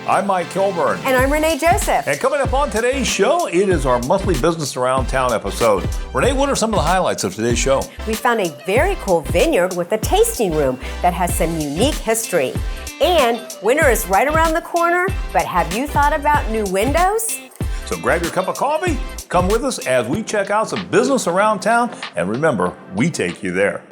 I'm Mike Kilburn. And I'm Renee Joseph. And coming up on today's show, it is our monthly Business Around Town episode. Renee, what are some of the highlights of today's show? We found a very cool vineyard with a tasting room that has some unique history. And winter is right around the corner, but have you thought about new windows? So grab your cup of coffee, come with us as we check out some business around town, and remember, we take you there.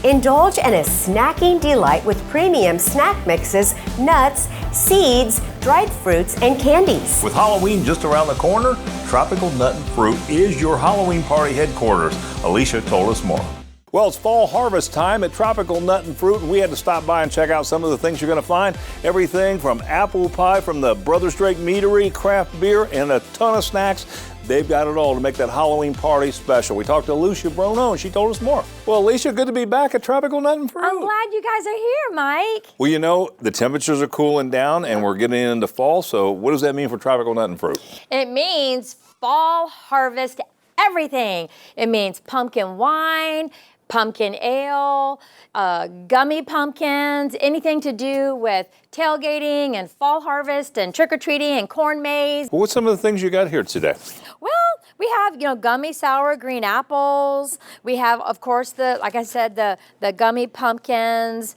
Indulge in a snacking delight with premium snack mixes, nuts, seeds, dried fruits, and candies. With Halloween just around the corner, Tropical Nut and Fruit is your Halloween party headquarters. Alicia told us more. Well, it's fall harvest time at Tropical Nut and Fruit, and we had to stop by and check out some of the things you're going to find. Everything from apple pie from the Brothers Drake Meadery, craft beer, and a ton of snacks. They've got it all to make that Halloween party special. We talked to Alicia Brono, and she told us more. Well, Alicia, good to be back at Tropical Nut and Fruit. I'm glad you guys are here, Mike. Well, you know, the temperatures are cooling down, and we're getting into fall, so what does that mean for Tropical Nut and Fruit? It means fall harvest everything. It means pumpkin wine, pumpkin ale, gummy pumpkins, anything to do with tailgating and fall harvest and trick-or-treating and corn maze. Well, what's some of the things you got here today? Well, we have, gummy sour green apples. We have, of course, like I said, the gummy pumpkins,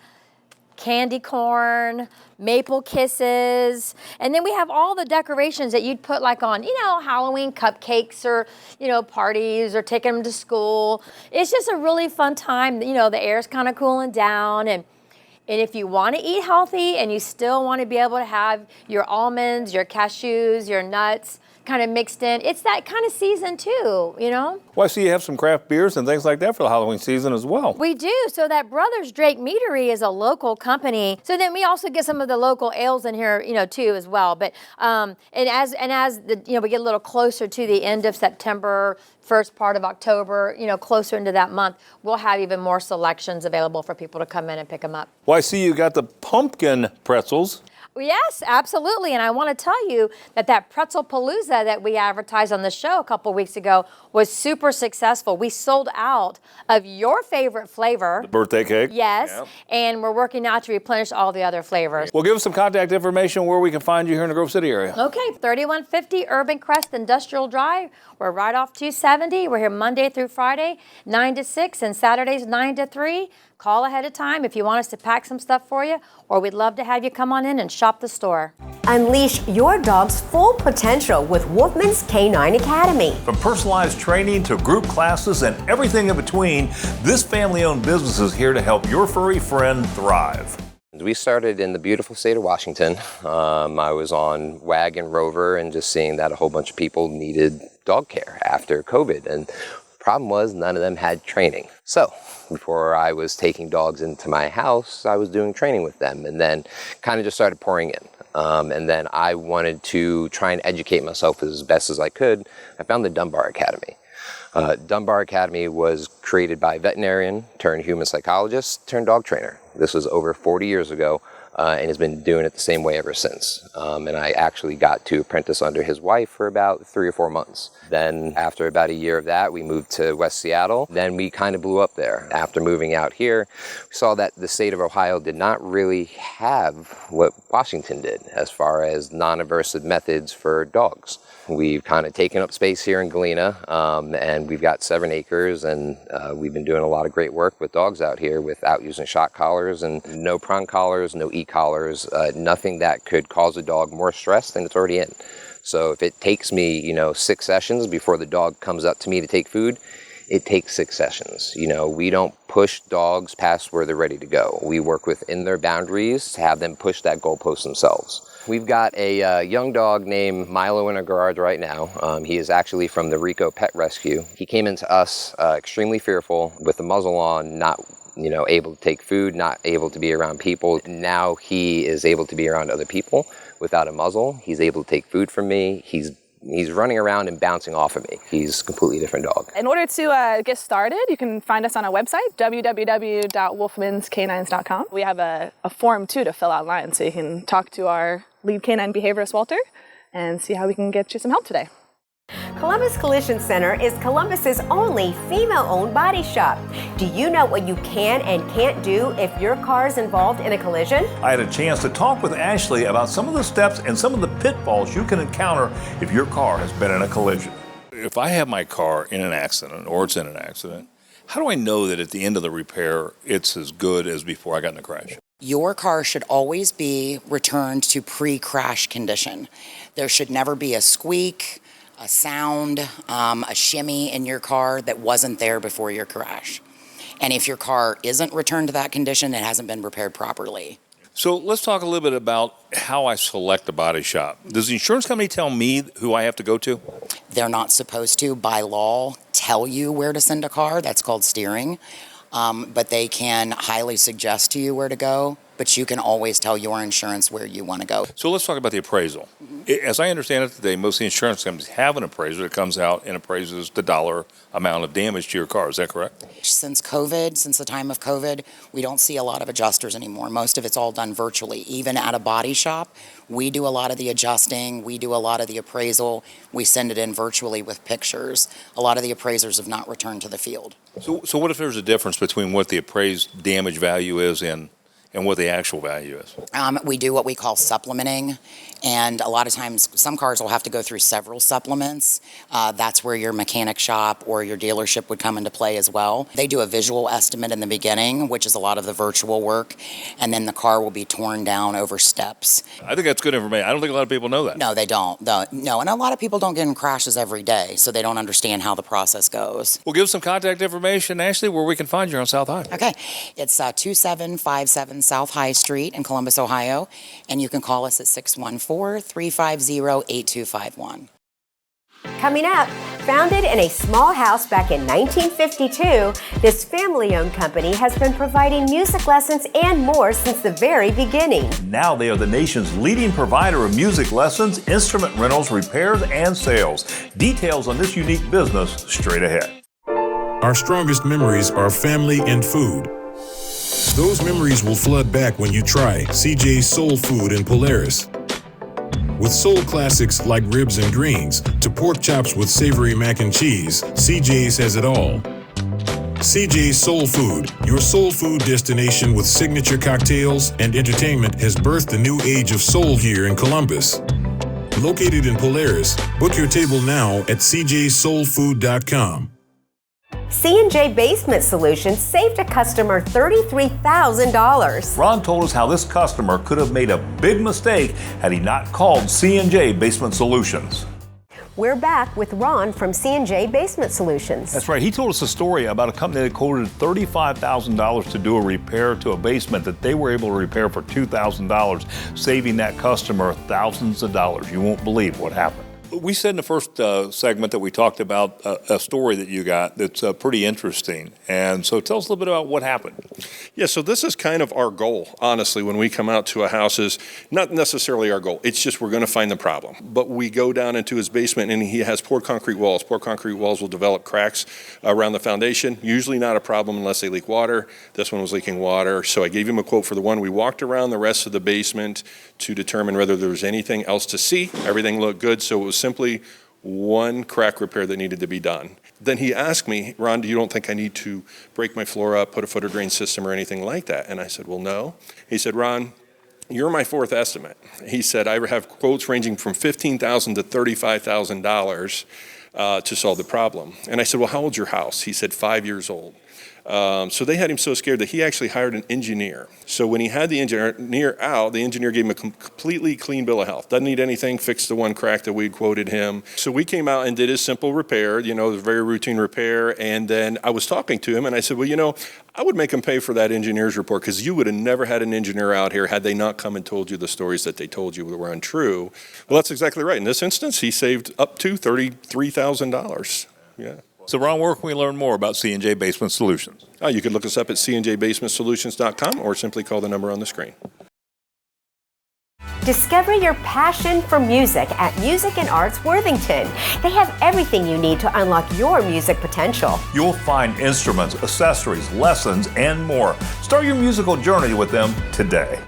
candy corn, maple kisses, and then we have all the decorations that you'd put like on, Halloween cupcakes or, parties or taking them to school. It's just a really fun time. The air's kind of cooling down, and if you want to eat healthy and you still want to be able to have your almonds, your cashews, your nuts kind of mixed in, it's that kind of season too, Well, I see you have some craft beers and things like that for the Halloween season as well. We do. So that Brothers Drake Meadery is a local company. So then we also get some of the local ales in here, too, as well. But and as we get a little closer to the end of September, first part of October, closer into that month, we'll have even more selections available for people to come in and pick them up. Well, I see you got the pumpkin pretzels. Yes, absolutely. And I want to tell you that Pretzel Palooza that we advertised on the show a couple weeks ago was super successful. We sold out of your favorite flavor. The birthday cake. Yes. Yep. And we're working now to replenish all the other flavors. Well, give us some contact information where we can find you here in the Grove City area. Okay, 3150 Urban Crest Industrial Drive. We're right off 270. We're here Monday through Friday, 9 to 6, and Saturdays, 9 to 3. Call ahead of time if you want us to pack some stuff for you, or we'd love to have you come on in and shop the store. Unleash your dog's full potential with Wolfman's Canine Academy. From personalized training to group classes and everything in between, this family-owned business is here to help your furry friend thrive. We started in the beautiful state of Washington. I was on WAG and Rover and just seeing that a whole bunch of people needed dog care after COVID. And the problem was none of them had training. So before I was taking dogs into my house, I was doing training with them, and then kind of just started pouring in. And then I wanted to try and educate myself as best as I could. I found the Dunbar Academy. Dunbar Academy was created by a veterinarian turned human psychologist turned dog trainer. This was over 40 years ago, and has been doing it the same way ever since. And I actually got to apprentice under his wife for about 3 or 4 months. Then after about a year of that, we moved to West Seattle. Then we kind of blew up there. After moving out here, we saw that the state of Ohio did not really have what Washington did as far as non-aversive methods for dogs. We've kind of taken up space here in Galena, and we've got 7 acres, and we've been doing a lot of great work with dogs out here without using shock collars and no prong collars, no e-collars, nothing that could cause a dog more stress than it's already in. So if it takes me, 6 sessions before the dog comes up to me to take food, it takes 6 sessions. We don't push dogs past where they're ready to go. We work within their boundaries to have them push that goalpost themselves. We've got a young dog named Milo in our garage right now. He is actually from the Rico Pet Rescue. He came into us extremely fearful with the muzzle on, not able to take food, not able to be around people. Now he is able to be around other people. without a muzzle. He's able to take food from me. He's running around and bouncing off of me. He's a completely different dog. In order to get started, you can find us on our website, www.wolfmanscanines.com. We have a form too to fill out online, so you can talk to our lead canine behaviorist, Walter, and see how we can get you some help today. Columbus Collision Center is Columbus's only female-owned body shop. Do you know what you can and can't do if your car is involved in a collision? I had a chance to talk with Ashley about some of the steps and some of the pitfalls you can encounter if your car has been in a collision. If I have my car in an accident or it's in an accident, how do I know that at the end of the repair it's as good as before I got in the crash? Your car should always be returned to pre-crash condition. There should never be a squeak, a sound, a shimmy in your car that wasn't there before your crash. And if your car isn't returned to that condition, it hasn't been repaired properly. So let's talk a little bit about how I select a body shop. Does the insurance company tell me who I have to go to? They're not supposed to, by law, tell you where to send a car. That's called steering. But they can highly suggest to you where to go. But you can always tell your insurance where you want to go. So let's talk about the appraisal. As I understand it today, most of the insurance companies have an appraiser that comes out and appraises the dollar amount of damage to your car. Is that correct? Since the time of COVID, we don't see a lot of adjusters anymore. Most of it's all done virtually. Even at a body shop, we do a lot of the adjusting. We do a lot of the appraisal. We send it in virtually with pictures. A lot of the appraisers have not returned to the field. So what if there's a difference between what the appraised damage value is and what the actual value is? We do what we call supplementing, and a lot of times some cars will have to go through several supplements. That's where your mechanic shop or your dealership would come into play as well. They do a visual estimate in the beginning, which is a lot of the virtual work, and then the car will be torn down over steps. I think that's good information. I don't think a lot of people know that. No, they don't. No, and a lot of people don't get in crashes every day, so they don't understand how the process goes. Well, give us some contact information, Ashley, where we can find you on South High. Okay, it's 2757 South High Street in Columbus, Ohio, and you can call us at 614-350-8251. Coming up, founded in a small house back in 1952, this family-owned company has been providing music lessons and more since the very beginning. Now they are the nation's leading provider of music lessons, instrument rentals, repairs, and sales. Details on this unique business straight ahead. Our strongest memories are family and food. Those memories will flood back when you try CJ's Soul Food in Polaris. With soul classics like ribs and greens to pork chops with savory mac and cheese, CJ's has it all. CJ's Soul Food, your soul food destination with signature cocktails and entertainment, has birthed a new age of soul here in Columbus. Located in Polaris, book your table now at cjsoulfood.com. C&J Basement Solutions saved a customer $33,000. Ron told us how this customer could have made a big mistake had he not called C&J Basement Solutions. We're back with Ron from C&J Basement Solutions. That's right. He told us a story about a company that quoted $35,000 to do a repair to a basement that they were able to repair for $2,000, saving that customer thousands of dollars. You won't believe what happened. We said in the first segment that we talked about a story that you got that's pretty interesting. And so tell us a little bit about what happened. Yeah, so this is kind of our goal, honestly, when we come out to a house is not necessarily our goal. It's just we're going to find the problem. But we go down into his basement and he has poured concrete walls. Poured concrete walls will develop cracks around the foundation. Usually not a problem unless they leak water. This one was leaking water. So I gave him a quote for the one. We walked around the rest of the basement to determine whether there was anything else to see. Everything looked good, so it was simply one crack repair that needed to be done. Then he asked me, Ron, you don't think I need to break my floor up, put a footer drain system or anything like that? And I said, well, no. He said, Ron, you're my fourth estimate. He said, I have quotes ranging from $15,000 to $35,000 to solve the problem. And I said, well, how old's your house? He said, 5 years old. So they had him so scared that he actually hired an engineer. So when he had the engineer out, the engineer gave him a completely clean bill of health. Doesn't need anything, fixed the one crack that we'd quoted him. So we came out and did his simple repair, it was a very routine repair. And then I was talking to him and I said, well, I would make him pay for that engineer's report because you would have never had an engineer out here had they not come and told you the stories that they told you were untrue. Well, that's exactly right. In this instance, he saved up to $33,000. Yeah. So, Ron, where can we learn more about C&J Basement Solutions? You can look us up at cnjbasementsolutions.com or simply call the number on the screen. Discover your passion for music at Music and Arts Worthington. They have everything you need to unlock your music potential. You'll find instruments, accessories, lessons, and more. Start your musical journey with them today.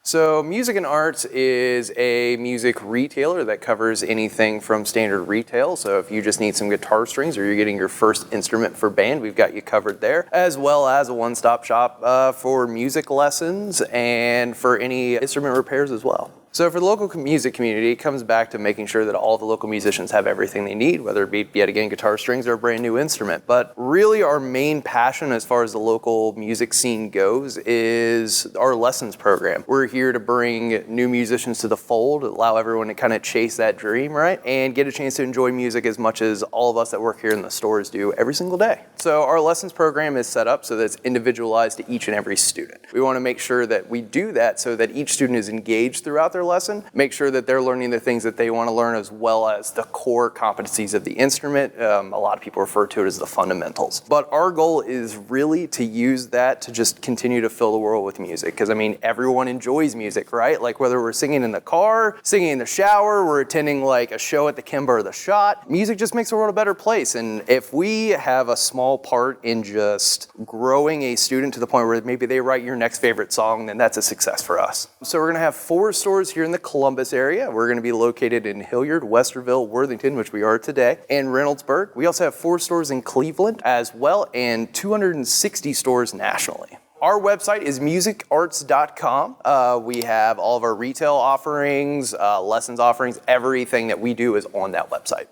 So Music and Arts is a music retailer that covers anything from standard retail. So if you just need some guitar strings or you're getting your first instrument for band, we've got you covered there, as well as a one-stop shop for music lessons and for any instrument repairs as well. So for the local music community, it comes back to making sure that all the local musicians have everything they need, whether it be, yet again, guitar strings or a brand new instrument. But really our main passion as far as the local music scene goes is our lessons program. We're here to bring new musicians to the fold, allow everyone to kind of chase that dream, right? And get a chance to enjoy music as much as all of us that work here in the stores do every single day. So our lessons program is set up so that it's individualized to each and every student. We want to make sure that we do that so that each student is engaged throughout their lesson, make sure that they're learning the things that they want to learn as well as the core competencies of the instrument. A lot of people refer to it as the fundamentals. But our goal is really to use that to just continue to fill the world with music. Because I mean, everyone enjoys music, right? Like whether we're singing in the car, singing in the shower, we're attending like a show at the Kimber or the Shot, music just makes the world a better place. And if we have a small part in just growing a student to the point where maybe they write your next favorite song, then that's a success for us. So we're going to have 4 stores here in the Columbus area. We're going to be located in Hilliard, Westerville, Worthington, which we are today, and Reynoldsburg. We also have 4 stores in Cleveland as well, and 260 stores nationally. Our website is musicarts.com. We have all of our retail offerings, lessons offerings, everything that we do is on that website.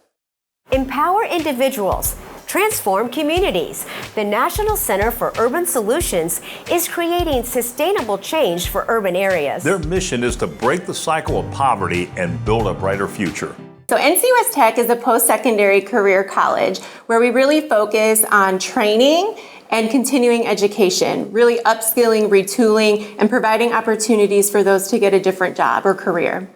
Empower individuals. Transform communities. The National Center for Urban Solutions is creating sustainable change for urban areas. Their mission is to break the cycle of poverty and build a brighter future. So NCUS Tech is a post-secondary career college where we really focus on training and continuing education, really upskilling, retooling, and providing opportunities for those to get a different job or career.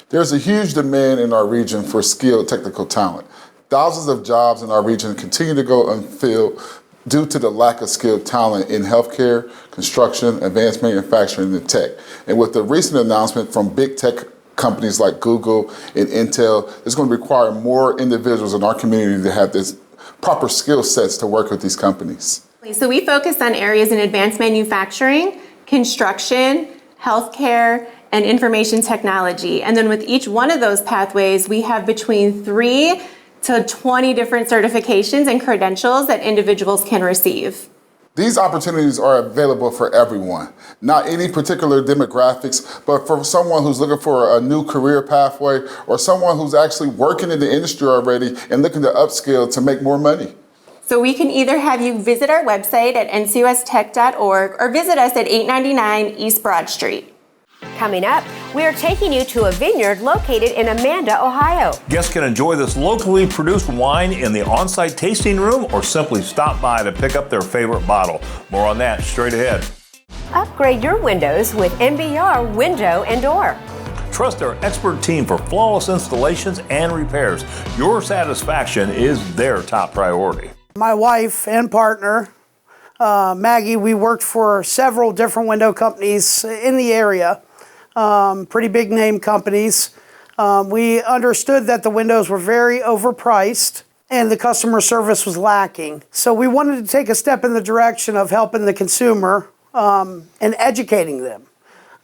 There's a huge demand in our region for skilled technical talent. Thousands of jobs in our region continue to go unfilled due to the lack of skilled talent in healthcare, construction, advanced manufacturing, and tech. And with the recent announcement from big tech companies like Google and Intel, it's going to require more individuals in our community to have this proper skill sets to work with these companies. So we focus on areas in advanced manufacturing, construction, healthcare, and information technology. And then with each one of those pathways, we have between 3 to 20 different certifications and credentials that individuals can receive. These opportunities are available for everyone, not any particular demographics, but for someone who's looking for a new career pathway or someone who's actually working in the industry already and looking to upskill to make more money. So we can either have you visit our website at ncustech.org or visit us at 899 East Broad Street. Coming up, we are taking you to a vineyard located in Amanda, Ohio. Guests can enjoy this locally produced wine in the on-site tasting room or simply stop by to pick up their favorite bottle. More on that straight ahead. Upgrade your windows with MBR Window and Door. Trust their expert team for flawless installations and repairs. Your satisfaction is their top priority. My wife and partner, Maggie, we worked for several different window companies in the area. Pretty big name companies. We understood that the windows were very overpriced and the customer service was lacking. So we wanted to take a step in the direction of helping the consumer and educating them,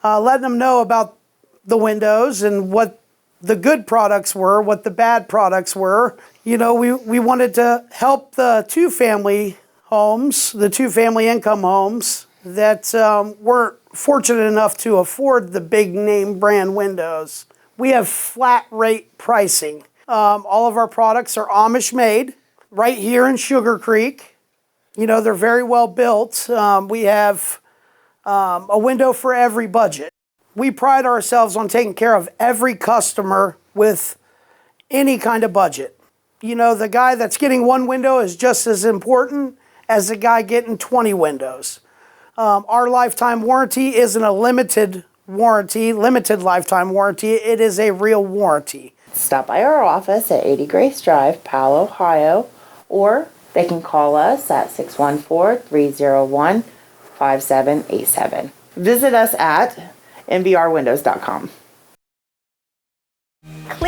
letting them know about the windows and what the good products were, what the bad products were. You know, we wanted to help the 2-family homes, the 2-family income homes that weren't fortunate enough to afford the big name brand windows. We have flat rate pricing. All of our products are Amish made right here in Sugar Creek. You know, they're very well built. We have a window for every budget. We pride ourselves on taking care of every customer with any kind of budget. You know, the guy that's getting 1 window is just as important as the guy getting 20 windows. Our lifetime warranty isn't a limited lifetime warranty. It is a real warranty. Stop by our office at 80 Grace Drive, Powell, Ohio, or they can call us at 614-301-5787. Visit us at nvrwindows.com.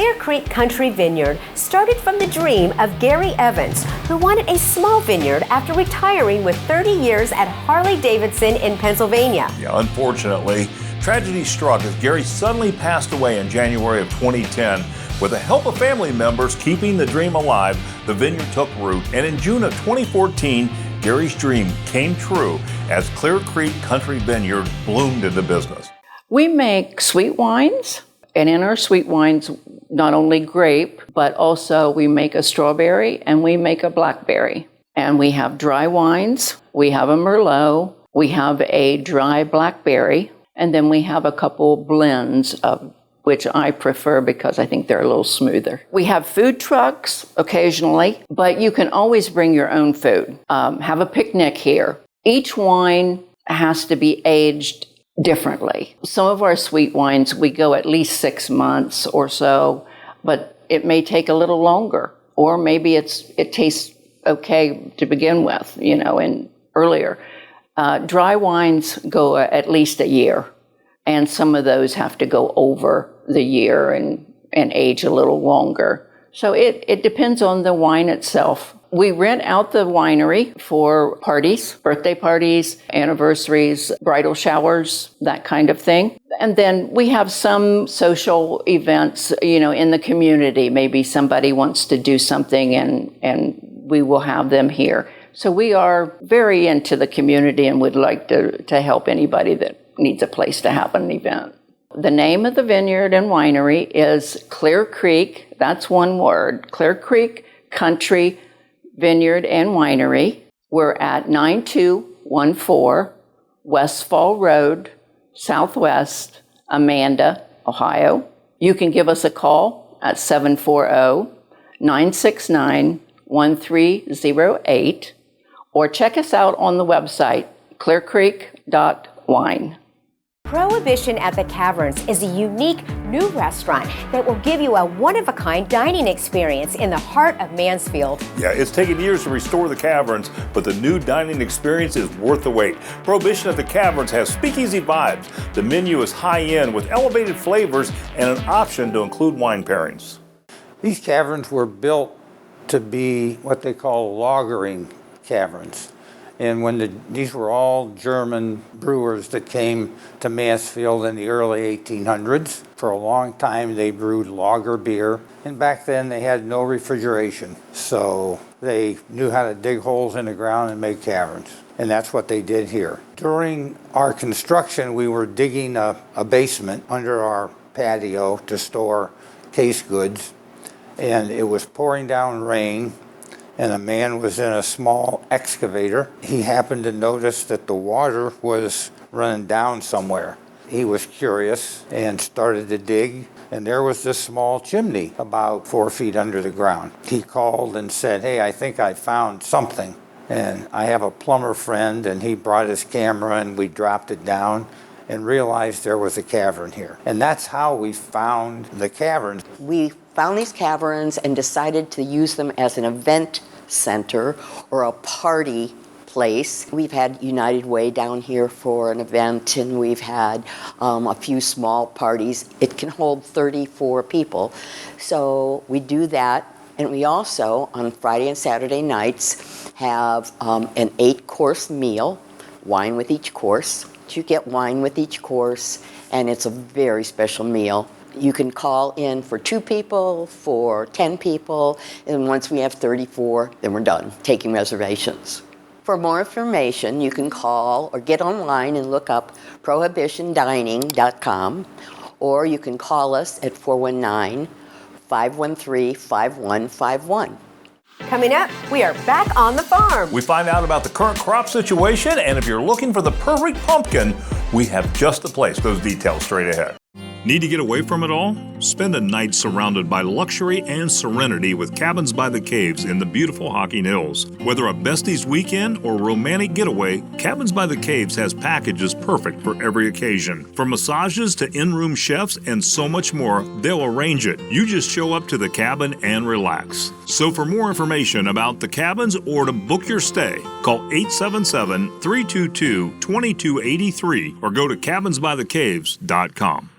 Clear Creek Country Vineyard started from the dream of Gary Evans, who wanted a small vineyard after retiring with 30 years at Harley-Davidson in Pennsylvania. Yeah, unfortunately, tragedy struck as Gary suddenly passed away in January of 2010. With the help of family members keeping the dream alive, the vineyard took root, and in June of 2014, Gary's dream came true as Clear Creek Country Vineyard bloomed into business. We make sweet wines, and in our sweet wines, not only grape, but also we make a strawberry and we make a blackberry. And we have dry wines, we have a Merlot, we have a dry blackberry, and then we have a couple blends of which I prefer because I think they're a little smoother. We have food trucks occasionally, but you can always bring your own food. Have a picnic here. Each wine has to be aged differently. Some of our sweet wines, we go at least 6 months or so, but it may take a little longer, or maybe it tastes okay to begin with, and earlier. Dry wines go at least a year, and some of those have to go over the year and age a little longer. So it depends on the wine itself. We rent out the winery for parties, birthday parties, anniversaries, bridal showers, that kind of thing. And then we have some social events, in the community. Maybe somebody wants to do something and we will have them here. So we are very into the community and would like to help anybody that needs a place to have an event. The name of the vineyard and winery is Clear Creek, that's one word, Clear Creek Country Vineyard and Winery. We're at 9214 Westfall Road, Southwest, Amanda, Ohio. You can give us a call at 740-969-1308 or check us out on the website, clearcreek.wine. Prohibition at the Caverns is a unique new restaurant that will give you a one-of-a-kind dining experience in the heart of Mansfield. Yeah, it's taken years to restore the Caverns, but the new dining experience is worth the wait. Prohibition at the Caverns has speakeasy vibes. The menu is high-end with elevated flavors and an option to include wine pairings. These caverns were built to be what they call lagering caverns. And these were all German brewers that came to Mansfield in the early 1800s. For a long time, they brewed lager beer. And back then, they had no refrigeration. So they knew how to dig holes in the ground and make caverns. And that's what they did here. During our construction, we were digging a basement under our patio to store case goods. And it was pouring down rain. And a man was in a small excavator. He happened to notice that the water was running down somewhere. He was curious and started to dig, and there was this small chimney about 4 feet under the ground. He called and said, "Hey, I think I found something." And I have a plumber friend, and he brought his camera, and we dropped it down and realized there was a cavern here. And that's how we found the caverns. We found these caverns and decided to use them as an event center or a party place. We've had United Way down here for an event, and we've had a few small parties. It can hold 34 people. So we do that. And we also, on Friday and Saturday nights, have an 8-course meal, wine with each course. You get wine with each course, and it's a very special meal. You can call in for 2 people, for 10 people, and once we have 34, then we're done taking reservations. For more information, you can call or get online and look up prohibitiondining.com, or you can call us at 419-513-5151. Coming up, we are back on the farm. We find out about the current crop situation, and if you're looking for the perfect pumpkin, we have just the place. Those details straight ahead. Need to get away from it all? Spend a night surrounded by luxury and serenity with Cabins by the Caves in the beautiful Hocking Hills. Whether a besties weekend or romantic getaway, Cabins by the Caves has packages perfect for every occasion. From massages to in-room chefs and so much more, they'll arrange it. You just show up to the cabin and relax. So for more information about the cabins or to book your stay, call 877-322-2283 or go to cabinsbythecaves.com.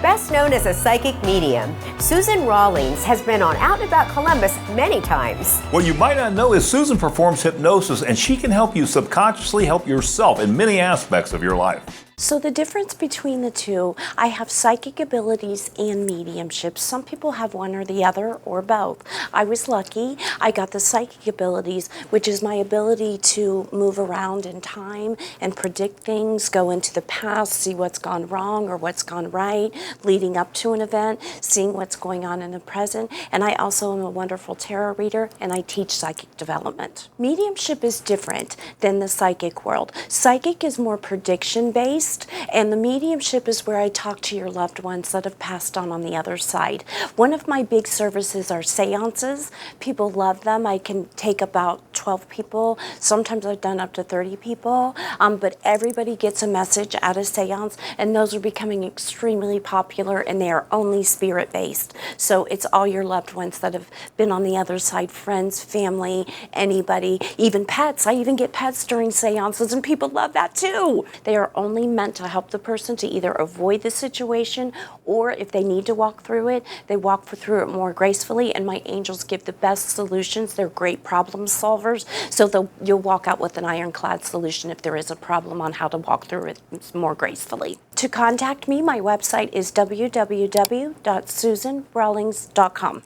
Best known as a psychic medium, Susan Rawlings has been on Out and About Columbus many times. What you might not know is Susan performs hypnosis, and she can help you subconsciously help yourself in many aspects of your life. So the difference between the two, I have psychic abilities and mediumship. Some people have one or the other or both. I was lucky. I got the psychic abilities, which is my ability to move around in time and predict things, go into the past, see what's gone wrong or what's gone right, leading up to an event, seeing what's going on in the present. And I also am a wonderful tarot reader, and I teach psychic development. Mediumship is different than the psychic world. Psychic is more prediction-based, and the mediumship is where I talk to your loved ones that have passed on the other side. One of my big services are seances. People love them. I can take about 12 people. Sometimes I've done up to 30 people, but everybody gets a message at a seance, and those are becoming extremely popular, and they are only spirit-based. So it's all your loved ones that have been on the other side, friends, family, anybody, even pets. I even get pets during seances, and people love that too. They are only meant to help the person to either avoid the situation, or if they need to walk through it, they walk through it more gracefully, and my angels give the best solutions. They're great problem solvers, so you'll walk out with an ironclad solution if there is a problem on how to walk through it more gracefully. To contact me, my website is www.susanrawlings.com.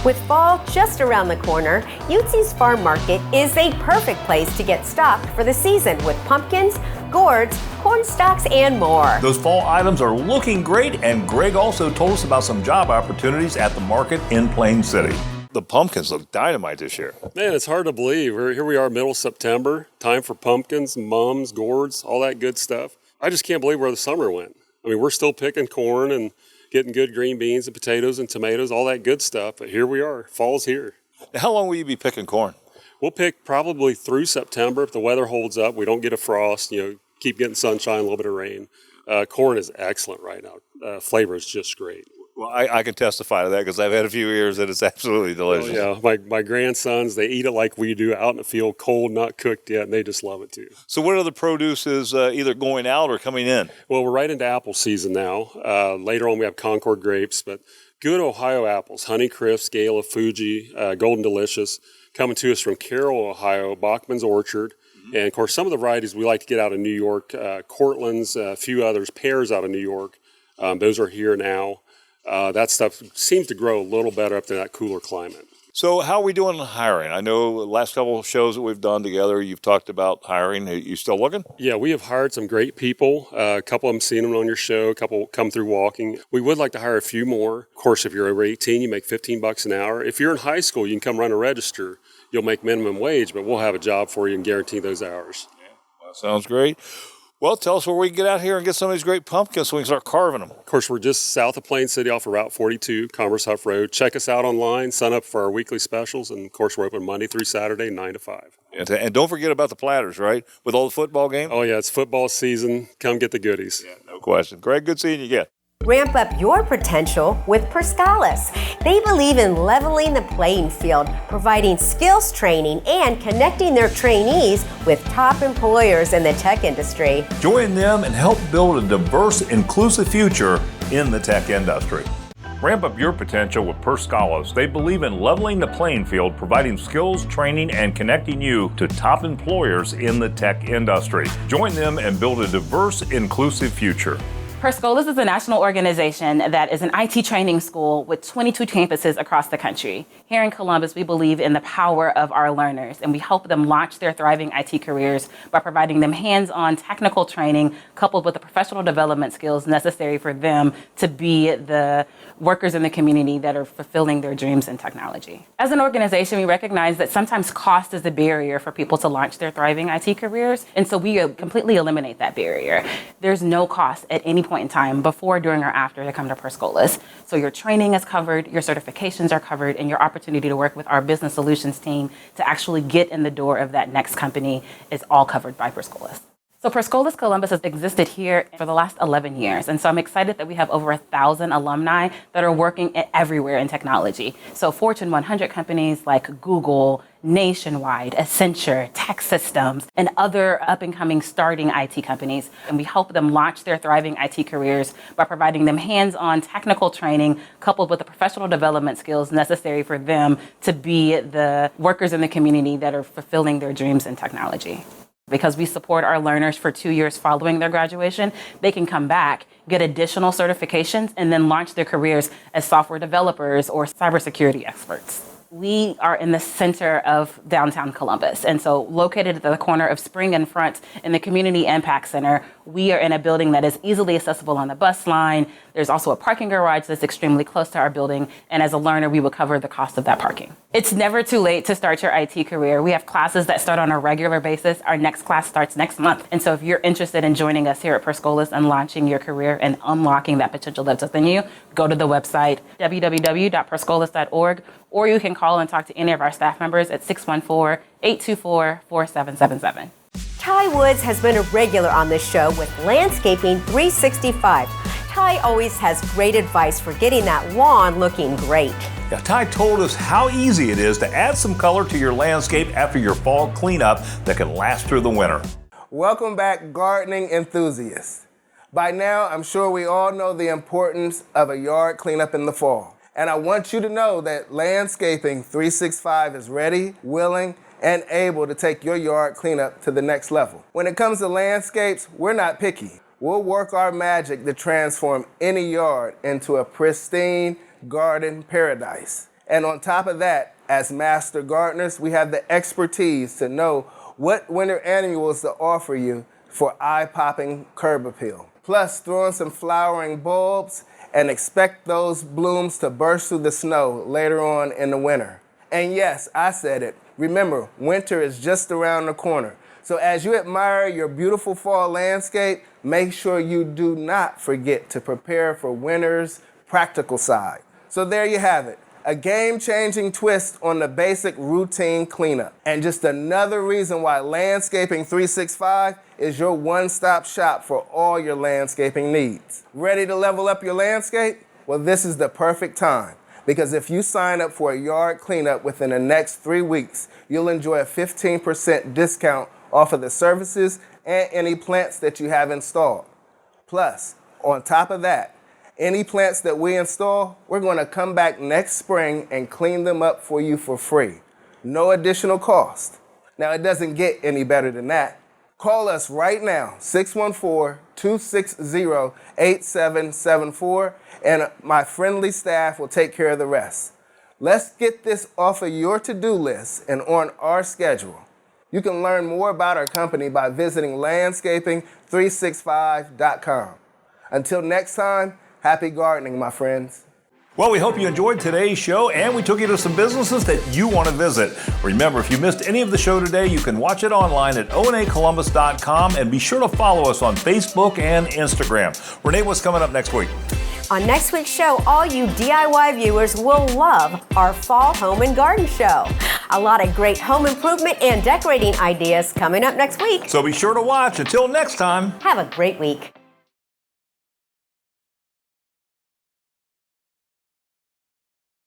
With fall just around the corner, Utzi's Farm Market is a perfect place to get stocked for the season with pumpkins, gourds, corn stalks, and more. Those fall items are looking great, and Greg also told us about some job opportunities at the market in Plain City. The pumpkins look dynamite this year. Man, it's hard to believe. Here we are, middle September, time for pumpkins, mums, gourds, all that good stuff. I just can't believe where the summer went. I mean, we're still picking corn and getting good green beans and potatoes and tomatoes, all that good stuff. But here we are. Fall's here. Now, how long will you be picking corn? We'll pick probably through September if the weather holds up. We don't get a frost, keep getting sunshine, a little bit of rain. Corn is excellent right now. Flavor is just great. Well, I can testify to that because I've had a few years that it's absolutely delicious. Oh, yeah, my grandsons, they eat it like we do out in the field, cold, not cooked yet, and they just love it too. So what other produce is either going out or coming in? Well, we're right into apple season now. Later on, we have Concord grapes, but good Ohio apples, Honeycrisp, Gala, Fuji, Golden Delicious, coming to us from Carroll, Ohio, Bachman's Orchard. Mm-hmm. And, of course, some of the varieties we like to get out of New York, Cortland's, a few others, pears out of New York. Those are here now. That stuff seems to grow a little better up to that cooler climate. So how are we doing on hiring? I know the last couple of shows that we've done together, you've talked about hiring. Are you still looking? Yeah, we have hired some great people. A couple of them seen them on your show. A couple come through walking. We would like to hire a few more. Of course, if you're over 18, you make $15 an hour. If you're in high school, you can come run a register. You'll make minimum wage, but we'll have a job for you and guarantee those hours. Yeah, well, that sounds great. Well, tell us where we can get out here and get some of these great pumpkins so we can start carving them. Of course, we're just south of Plain City off of Route 42, Commerce Huff Road. Check us out online, sign up for our weekly specials, and of course, we're open Monday through Saturday, 9 to 5. And don't forget about the platters, right? With all the football games? Oh, yeah, it's football season. Come get the goodies. Yeah, no question. Greg, good seeing you again. Ramp up your potential with Perscalis. They believe in leveling the playing field, providing skills training, and connecting their trainees with top employers in the tech industry. Join them and help build a diverse, inclusive future in the tech industry. Ramp up your potential with Perscalis. They believe in leveling the playing field, providing skills, training, and connecting you to top employers in the tech industry. Join them and build a diverse, inclusive future. Perscalis is a national organization that is an IT training school with 22 campuses across the country. Here in Columbus, we believe in the power of our learners, and we help them launch their thriving IT careers by providing them hands-on technical training coupled with the professional development skills necessary for them to be the workers in the community that are fulfilling their dreams in technology. As an organization, we recognize that sometimes cost is a barrier for people to launch their thriving IT careers, and so we completely eliminate that barrier. There's no cost at any point in time, before, during, or after, to come to Perscalis. So your training is covered, your certifications are covered, and your opportunity to work with our business solutions team to actually get in the door of that next company is all covered by Perscalis. So Perscolas Columbus has existed here for the last 11 years. And so I'm excited that we have over 1,000 alumni that are working everywhere in technology. So Fortune 100 companies like Google, Nationwide, Accenture, Tech Systems, and other up-and-coming starting IT companies. And we help them launch their thriving IT careers by providing them hands-on technical training coupled with the professional development skills necessary for them to be the workers in the community that are fulfilling their dreams in technology. Because we support our learners for 2 years following their graduation, they can come back, get additional certifications, and then launch their careers as software developers or cybersecurity experts. We are in the center of downtown Columbus. And so located at the corner of Spring and Front in the Community Impact Center, we are in a building that is easily accessible on the bus line. There's also a parking garage that's extremely close to our building. And as a learner, we will cover the cost of that parking. It's never too late to start your IT career. We have classes that start on a regular basis. Our next class starts next month. And so if you're interested in joining us here at Perscolas and launching your career and unlocking that potential that's within you, go to the website, www.perscolas.org, or you can call and talk to any of our staff members at 614-824-4777. Ty Woods has been a regular on this show with Landscaping 365. Ty always has great advice for getting that lawn looking great. Yeah, Ty told us how easy it is to add some color to your landscape after your fall cleanup that can last through the winter. Welcome back, gardening enthusiasts. By now, I'm sure we all know the importance of a yard cleanup in the fall. And I want you to know that Landscaping 365 is ready, willing, and able to take your yard cleanup to the next level. When it comes to landscapes, we're not picky. We'll work our magic to transform any yard into a pristine garden paradise. And on top of that, as master gardeners, we have the expertise to know what winter annuals to offer you for eye-popping curb appeal. Plus, throw in some flowering bulbs and expect those blooms to burst through the snow later on in the winter. And yes, I said it. Remember, winter is just around the corner. So as you admire your beautiful fall landscape, make sure you do not forget to prepare for winter's practical side. So there you have it, a game-changing twist on the basic routine cleanup. And just another reason why Landscaping 365 is your one-stop shop for all your landscaping needs. Ready to level up your landscape? Well, this is the perfect time. Because if you sign up for a yard cleanup within the next 3 weeks, you'll enjoy a 15% discount off of the services and any plants that you have installed. Plus, on top of that, any plants that we install, we're going to come back next spring and clean them up for you for free. No additional cost. Now, it doesn't get any better than that. Call us right now, 614-260-8774, and my friendly staff will take care of the rest. Let's get this off of your to-do list and on our schedule. You can learn more about our company by visiting landscaping365.com. Until next time, happy gardening, my friends. Well, we hope you enjoyed today's show and we took you to some businesses that you want to visit. Remember, if you missed any of the show today, you can watch it online at onacolumbus.com and be sure to follow us on Facebook and Instagram. Renee, what's coming up next week? On next week's show, all you DIY viewers will love our Fall Home and Garden Show. A lot of great home improvement and decorating ideas coming up next week. So be sure to watch. Until next time, have a great week.